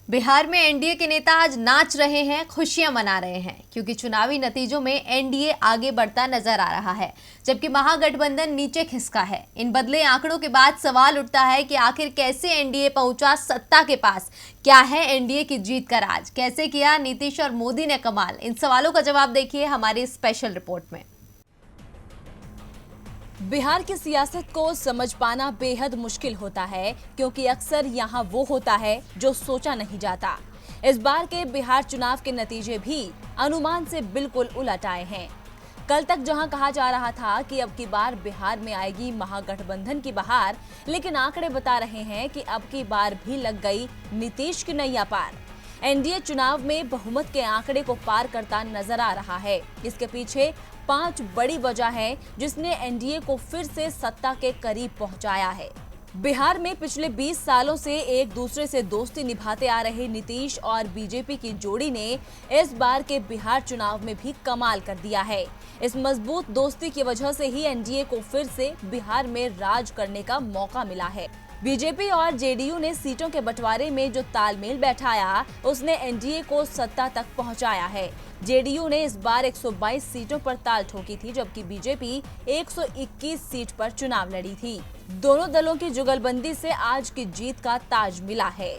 बिहार में एनडीए के नेता आज नाच रहे हैं, खुशियां मना रहे हैं, क्योंकि चुनावी नतीजों में एनडीए आगे बढ़ता नजर आ रहा है, जबकि महागठबंधन नीचे खिसका है। इन बदले आंकड़ों के बाद सवाल उठता है कि आखिर कैसे एनडीए पहुंचा सत्ता के पास। क्या है एनडीए की जीत का राज? कैसे किया नीतीश और मोदी ने कमाल? इन सवालों का जवाब देखिए हमारी स्पेशल रिपोर्ट में। बिहार की सियासत को समझ पाना बेहद मुश्किल होता है, क्योंकि अक्सर यहाँ वो होता है जो सोचा नहीं जाता। इस बार के बिहार चुनाव के नतीजे भी अनुमान से बिल्कुल उलट आए हैं। कल तक जहां कहा जा रहा था कि अब की बार बिहार में आएगी महागठबंधन की बहार, लेकिन आंकड़े बता रहे हैं कि अब की बार भी लग गई नीतीश की नैया पार। एनडीए चुनाव में बहुमत के आंकड़े को पार करता नजर आ रहा है। इसके पीछे 5 बड़ी वजह है जिसने एनडीए को फिर से सत्ता के करीब पहुंचाया है। बिहार में पिछले 20 सालों से एक दूसरे से दोस्ती निभाते आ रहे नीतीश और बीजेपी की जोड़ी ने इस बार के बिहार चुनाव में भी कमाल कर दिया है। इस मजबूत दोस्ती की वजह से ही एनडीए को फिर से बिहार में राज करने का मौका मिला है। बीजेपी और जेडीयू ने सीटों के बंटवारे में जो तालमेल बैठाया, उसने एनडीए को सत्ता तक पहुंचाया है। जेडीयू ने इस बार 122 सीटों पर ताल ठोकी थी, जबकि बीजेपी 121 सीट पर चुनाव लड़ी थी। दोनों दलों की जुगलबंदी से आज की जीत का ताज मिला है।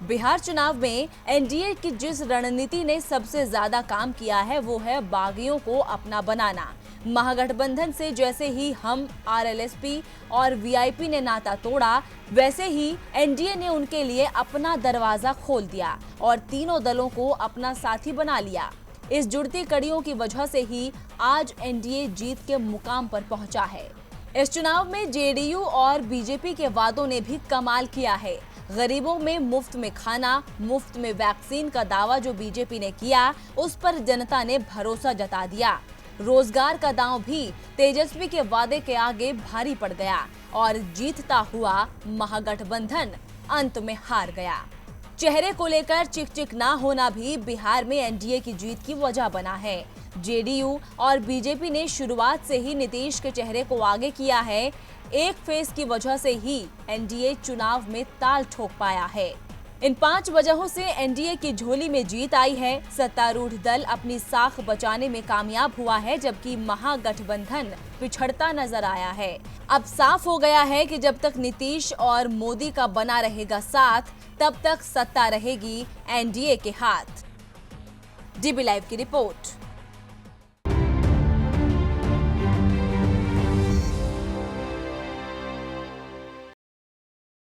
बिहार चुनाव में एनडीए की जिस रणनीति ने सबसे ज्यादा काम किया है, वो है बागियों को अपना बनाना। महागठबंधन से जैसे ही हम आरएलएसपी और वीआईपी ने नाता तोड़ा, वैसे ही एनडीए ने उनके लिए अपना दरवाजा खोल दिया और तीनों दलों को अपना साथी बना लिया। इस जुड़ती कड़ियों की वजह से ही आज एनडीए जीत के मुकाम पर पहुंचा है। इस चुनाव में जेडीयू और बीजेपी के वादों ने भी कमाल किया है। गरीबों में मुफ्त में खाना, मुफ्त में वैक्सीन का दावा जो बीजेपी ने किया, उस पर जनता ने भरोसा जता दिया। रोजगार का दांव भी तेजस्वी के वादे के आगे भारी पड़ गया और जीतता हुआ महागठबंधन अंत में हार गया। चेहरे को लेकर चिक चिक ना होना भी बिहार में एनडीए की जीत की वजह बना है। जेडीयू और बीजेपी ने शुरुआत से ही नीतीश के चेहरे को आगे किया है। एक फेस की वजह से ही एनडीए चुनाव में ताल ठोक पाया है। इन 5 वजहों से एनडीए की झोली में जीत आई है। सत्तारूढ़ दल अपनी साख बचाने में कामयाब हुआ है, जबकि महागठबंधन पिछड़ता नजर आया है। अब साफ हो गया है कि जब तक नीतीश और मोदी का बना रहेगा साथ, तब तक सत्ता रहेगी एनडीए के हाथ। डीबी लाइव की रिपोर्ट।